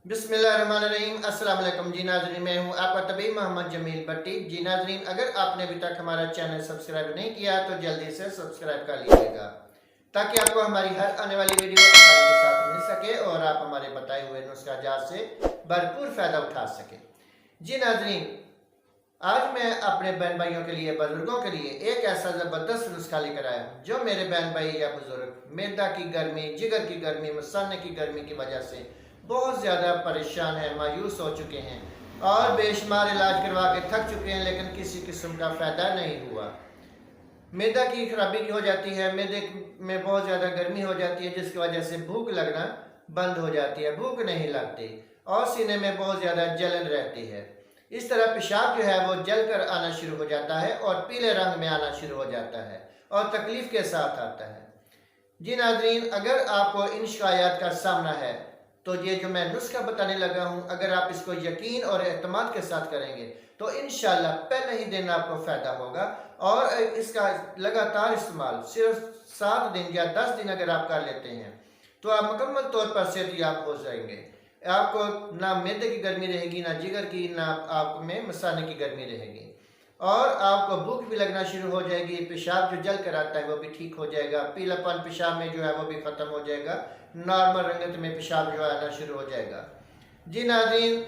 बिस्मिल्लाहिर्रहमानिर्रहीम। अस्सलाम वालेकुम जी नाज़रीन, मैं हूं आपका तबीब मोहम्मद जमील भट्टी। जी नाज़रीन, अगर आपने अभी तक हमारा चैनल सब्सक्राइब नहीं किया तो जल्दी से सब्सक्राइब कर लीजिएगा ताकि आपको हमारी हर आने वाली वीडियो आसानी के साथ मिल सके और आप हमारे बताए हुए नुस्खा जात से भरपूर फ़ायदा उठा सकें। जी नाज़रीन, आज मैं अपने बहन भाइयों के लिए, बुजुर्गों के लिए एक ऐसा ज़बरदस्त नुस्खा लेकर आया हूँ जो मेरे बहन भाई या बुजुर्ग मैदा की गर्मी, जिगर की गर्मी, मसाने की गर्मी की वजह से बहुत ज़्यादा परेशान हैं, मायूस हो चुके हैं और बेशुमार इलाज करवा के थक चुके हैं, लेकिन किसी किस्म का फ़ायदा नहीं हुआ। मैदा की खराबी हो जाती है, मैदे में बहुत ज़्यादा गर्मी हो जाती है जिसकी वजह से भूख लगना बंद हो जाती है, भूख नहीं लगती और सीने में बहुत ज़्यादा जलन रहती है। इस तरह पेशाब जो है वो जल कर आना शुरू हो जाता है और पीले रंग में आना शुरू हो जाता है और तकलीफ़ के साथ आता है। जी नाज़रीन, अगर आपको इन शिकायत का सामना है तो ये जो मैं नुस्खा बताने लगा हूँ, अगर आप इसको यकीन और एतमाद के साथ करेंगे तो इंशाल्लाह पहले ही दिन आपको फ़ायदा होगा और इसका लगातार इस्तेमाल सिर्फ 7 दिन या 10 दिन अगर आप कर लेते हैं तो आप मुकम्मल तौर पर सेहतयाब हो जाएंगे। आपको ना मैदे की गर्मी रहेगी, ना जिगर की, ना आप में मसाने की गर्मी रहेगी और आपको भूख भी लगना शुरू हो जाएगी। पेशाब जो जल कर आता है वो भी ठीक हो जाएगा, पीलापन पेशाब में जो है वो भी ख़त्म हो जाएगा, नॉर्मल रंगत में पेशाब जो आना शुरू हो जाएगा। जी नाज़रीन,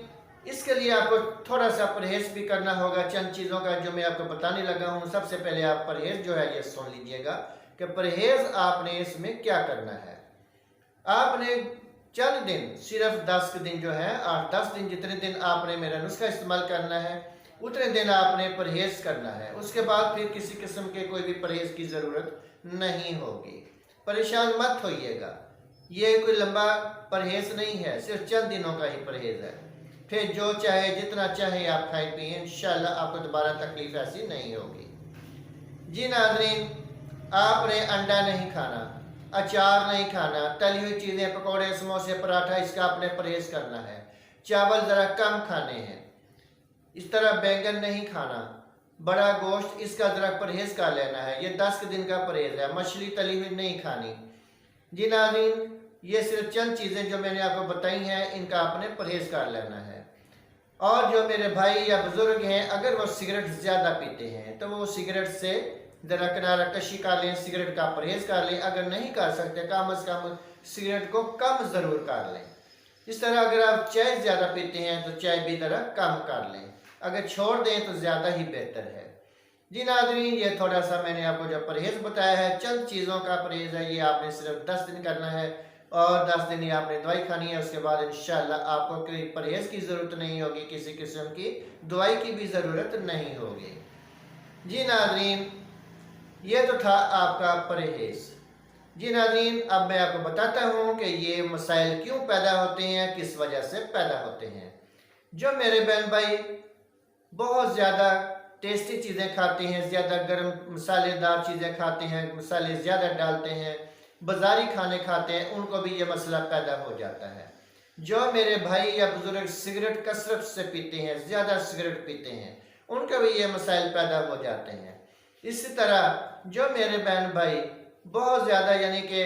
इसके लिए आपको थोड़ा सा परहेज़ भी करना होगा चंद चीज़ों का जो मैं आपको बताने लगा हूँ। सबसे पहले आप परहेज़ जो है ये सुन लीजिएगा कि परहेज़ आपने इसमें क्या करना है। आपने चंद दिन, सिर्फ 10 दिन जो है, 8-10 दिन, जितने दिन आपने मेरा नुस्खा इस्तेमाल करना है उतने दिन आपने परहेज़ करना है। उसके बाद फिर किसी किस्म के कोई भी परहेज़ की ज़रूरत नहीं होगी। परेशान मत होइएगा, ये कोई लंबा परहेज़ नहीं है, सिर्फ चंद दिनों का ही परहेज़ है। फिर जो चाहे जितना चाहे आप खाएं पिए, इंशाल्लाह आपको दोबारा तकलीफ ऐसी नहीं होगी। जी नाज़रीन, आपने अंडा नहीं खाना, अचार नहीं खाना, तली हुई चीज़ें, पकौड़े, समोसे, पराठा, इसका आपने परहेज़ करना है। चावल ज़रा कम खाने हैं। इस तरह बैंगन नहीं खाना, बड़ा गोश्त, इसका ज़रा परहेज़ कर लेना है। ये 10 दिन का परहेज़ है। मछली तली हुई नहीं खानी। जी नाज़रीन, ये सिर्फ चंद चीज़ें जो मैंने आपको बताई हैं, इनका आपने परहेज़ कर लेना है। और जो मेरे भाई या बुज़ुर्ग हैं, अगर वो सिगरेट ज़्यादा पीते हैं तो वो सिगरेट से ज़रा किनारा कशी कर लें, सिगरेट का परहेज़ कर लें। अगर नहीं कर सकते, कम अज़ कम सिगरेट को कम ज़रूर कर लें। इस तरह अगर आप चाय ज़्यादा पीते हैं तो चाय भी ज़रा कम कर लें, अगर छोड़ दें तो ज़्यादा ही बेहतर है। जी नाज़रीन, ये थोड़ा सा मैंने आपको जो परहेज़ बताया है, चंद चीज़ों का परहेज़ है, ये आपने सिर्फ 10 दिन करना है और 10 दिन ही आपने दवाई खानी है। उसके बाद इंशाल्लाह आपको कोई परहेज़ की ज़रूरत नहीं होगी, किसी किस्म की दवाई की भी ज़रूरत नहीं होगी। जी नाज़रीन, ये तो था आपका परहेज़। जी नाज़रीन, अब मैं आपको बताता हूँ कि ये मसाइल क्यों पैदा होते हैं, किस वजह से पैदा होते हैं। जो मेरे बहन भाई बहुत ज़्यादा टेस्टी चीज़ें खाते हैं, ज़्यादा गर्म मसालेदार चीज़ें खाते हैं, मसाले ज़्यादा डालते हैं, बाज़ारी खाने खाते हैं, उनको भी ये मसला पैदा हो जाता है। जो मेरे भाई या बुज़ुर्ग सिगरेट कसरत से पीते हैं, ज़्यादा सिगरेट पीते हैं, उनको भी ये मसाइल पैदा हो जाते हैं। इसी तरह जो मेरे बहन भाई बहुत ज़्यादा यानी कि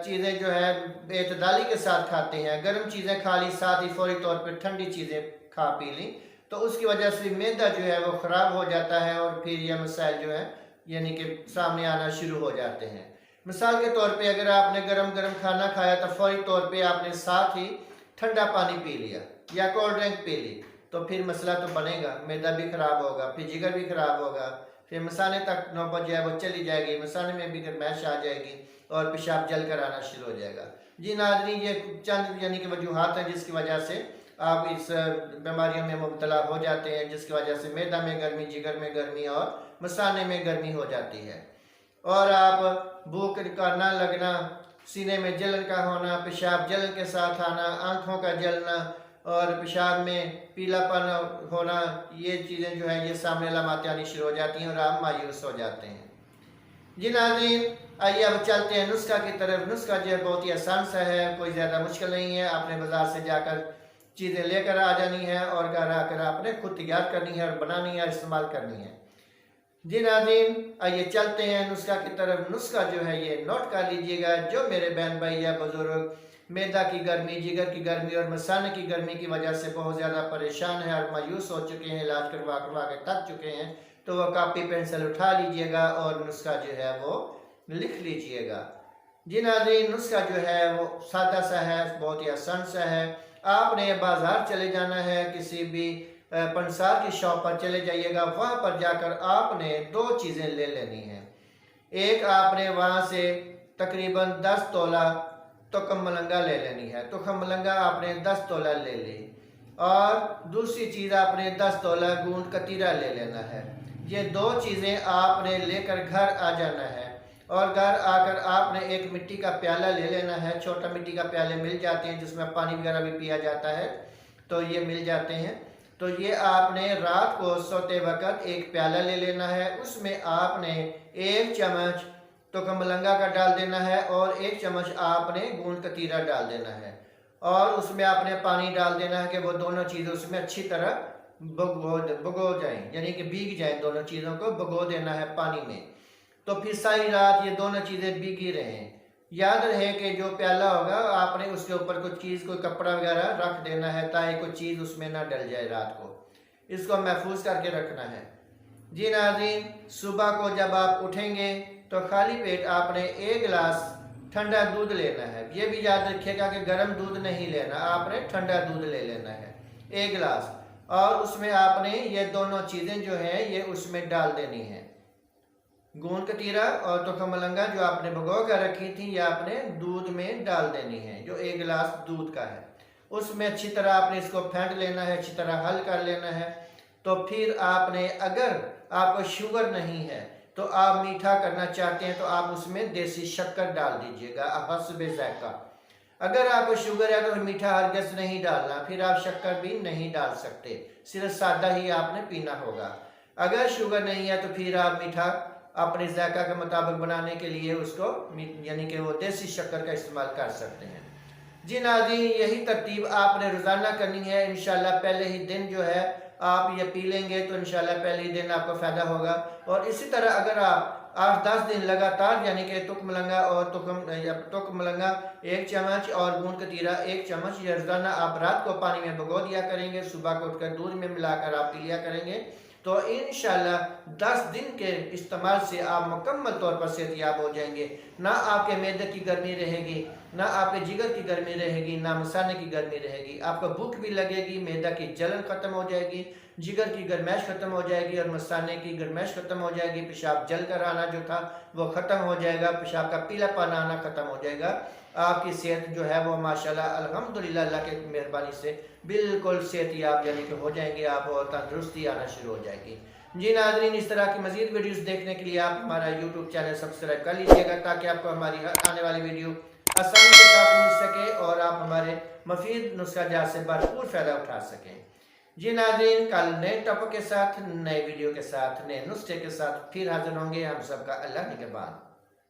चीज़ें जो है एतदाली के साथ खाते हैं, गर्म चीज़ें खा ली, साथ ही फौरी तौर पर ठंडी चीज़ें खा पी ली, तो उसकी वजह से मैदा जो है वो ख़राब हो जाता है और फिर यह मसाइल जो है यानी कि सामने आना शुरू हो जाते हैं। मिसाल के तौर पे अगर आपने गरम गरम खाना खाया तो फौरी तौर पे आपने साथ ही ठंडा पानी पी लिया या कोल्ड ड्रिंक पी ली, तो फिर मसला तो बनेगा, मैदा भी ख़राब होगा, फिर जिगर भी ख़राब होगा, फिर मसाने तक नौबत जो है वो चली जाएगी, मसाने में भी गर्माइश आ जाएगी और पेशाब जल कर आना शुरू हो जाएगा। जी नाज़रीन, ये चंद यानी कि वजूहात हैं जिसकी वजह से आप इस बीमारियों में मुब्तला हो जाते हैं, जिसकी वजह से मैदा में गर्मी, जिगर में गर्मी और मसाने में गर्मी हो जाती है और आप भूख का ना लगना, सीने में जलन का होना, पेशाब जलन के साथ आना, आँखों का जलना और पेशाब में पीलापन होना, ये चीज़ें जो है ये सामने अलामात आनी शुरू हो जाती हैं और आप मायूस हो जाते हैं। जी नाज़रीन, आइए अब चलते हैं नुस्खा की तरफ। नुस्खा जो है बहुत ही आसान सा है, कोई ज़्यादा मुश्किल नहीं है। आपने बाज़ार से जाकर चीज़ें लेकर आ जानी है और घर आकर आपने खुद तैयार करनी है और बनानी है, इस्तेमाल करनी है। जी नाज़रीन, आइए चलते हैं नुस्खा की तरफ। नुस्खा जो है ये नोट कर लीजिएगा। जो मेरे बहन भाई या बुजुर्ग मैदा की गर्मी, जिगर की गर्मी और मसाने की गर्मी की वजह से बहुत ज़्यादा परेशान है और मायूस हो चुके हैं, इलाज करवा करवा के थक चुके हैं, तो वह कापी पेंसिल उठा लीजिएगा और नुस्खा जो है वो लिख लीजिएगा। जी नाज़रीन, नुस्खा जो है वो सादा सा है, बहुत ही आसान सा है। आपने बाज़ार चले जाना है, किसी भी पंसार की शॉप पर चले जाइएगा, वहाँ पर जाकर आपने 2 चीज़ें ले लेनी हैं। एक आपने वहाँ से तकरीबन 10 तोला तुकम मलंगा ले लेनी है, तुकम मलंगा आपने 10 तोला ले ली, और दूसरी चीज़ आपने 10 तोला गूंद कतीरा ले लेना है। ये 2 चीज़ें आपने लेकर घर आ जाना है, और घर आकर आपने एक मिट्टी का प्याला ले लेना है। छोटा मिट्टी का प्याले मिल जाते हैं जिसमें पानी वगैरह भी पिया जाता है, तो ये मिल जाते हैं। तो ये आपने रात को सोते वक्त एक प्याला ले लेना है, उसमें आपने 1 चम्मच तुकम मलंगा का डाल देना है और 1 चम्मच आपने गूंद कतीरा डाल देना है, और उसमें आपने पानी डाल देना है कि वो दोनों चीज़ें उसमें अच्छी तरह भगो जाएं, यानी कि भीग जाएं, दोनों चीज़ों को भगो देना है पानी में। तो फिर सारी रात ये दोनों चीज़ें भीगी रहें। याद रहे कि जो प्याला होगा आपने उसके ऊपर कुछ चीज़, कोई कपड़ा वगैरह रख देना है ताकि कोई चीज़ उसमें ना डल जाए, रात को इसको महफूज करके रखना है। जी नाज़रीन, सुबह को जब आप उठेंगे तो खाली पेट आपने 1 गिलास ठंडा दूध लेना है। ये भी याद रखिएगा कि गर्म दूध नहीं लेना, आपने ठंडा दूध ले लेना है 1 गिलास, और उसमें आपने ये दोनों चीज़ें जो हैं ये उसमें डाल देनी है। गूंद कतीरा और तुकम मलंगा जो आपने भिगो कर रखी थी ये आपने दूध में डाल देनी है, जो 1 गिलास दूध का है। उसमें अच्छी तरह आपने इसको फेंट लेना है, अच्छी तरह हल कर लेना है। तो फिर आपने, अगर आपको शुगर नहीं है तो आप मीठा करना चाहते हैं तो आप उसमें देसी शक्कर डाल दीजिएगा हस्बे ज़ायक़ा। अगर आपको शुगर है तो मीठा हरगिज़ नहीं डालना, फिर आप शक्कर भी नहीं डाल सकते, सिर्फ सादा ही आपने पीना होगा। अगर शुगर नहीं है तो फिर आप मीठा अपने ज़ायक़ा के मुताबिक बनाने के लिए उसको यानी कि वो देसी शक्कर का इस्तेमाल कर सकते हैं। जी नाज़रीन, यही तरतीब आपने रोज़ाना करनी है। इंशाल्लाह पहले ही दिन जो है आप ये पी लेंगे तो इंशाल्लाह पहले ही दिन आपको फ़ायदा होगा। और इसी तरह अगर आप 8-10 दिन लगातार, यानी कि तुक मलंगा और तुक मलंगा 1 चम्मच और गूंद कतीरा 1 चम्मच, ये रोज़ाना आप रात को पानी में भिगो दिया करेंगे, सुबह को उठकर दूध में मिलाकर आप पी लिया करेंगे, तो इंशाल्लाह 10 दिन के इस्तेमाल से आप मुकम्मल तौर पर सेहतयाब हो जाएंगे। ना आपके मैदे की गर्मी रहेगी, ना आपके जिगर की गर्मी रहेगी, ना मसाने की गर्मी रहेगी। आपको भूख भी लगेगी, मैदा की जलन ख़त्म हो जाएगी, जिगर की गर्माइश ख़त्म हो जाएगी और मसाने की गर्माइश ख़त्म हो जाएगी। पेशाब जल कर आना जो था वो ख़त्म हो जाएगा, पेशाब का पीलापन आना ख़त्म हो जाएगा। आपकी सेहत जो है वो माशाल्लाह अल्हम्दुलिल्लाह अल्लाह की मेहरबानी से बिल्कुल सेहतयाब यानी कि हो जाएंगे आप, और तंदुरुस्ती आना शुरू हो जाएगी। जी नाज़रीन, इस तरह की मज़ीद वीडियोस देखने के लिए आप हमारा यूट्यूब चैनल सब्सक्राइब कर लीजिएगा ताकि आपको हमारी हर आने वाली वीडियो आसानी के साथ मिल सके और आप हमारे मफीद नुस्खा जात से भरपूर फ़ायदा उठा सकें। जी नाज़रीन, कल नए टॉपिक के साथ, नए वीडियो के साथ, नए नुस्खे के साथ फिर हाजिर होंगे। हम सबका अल्लाह निगहबान।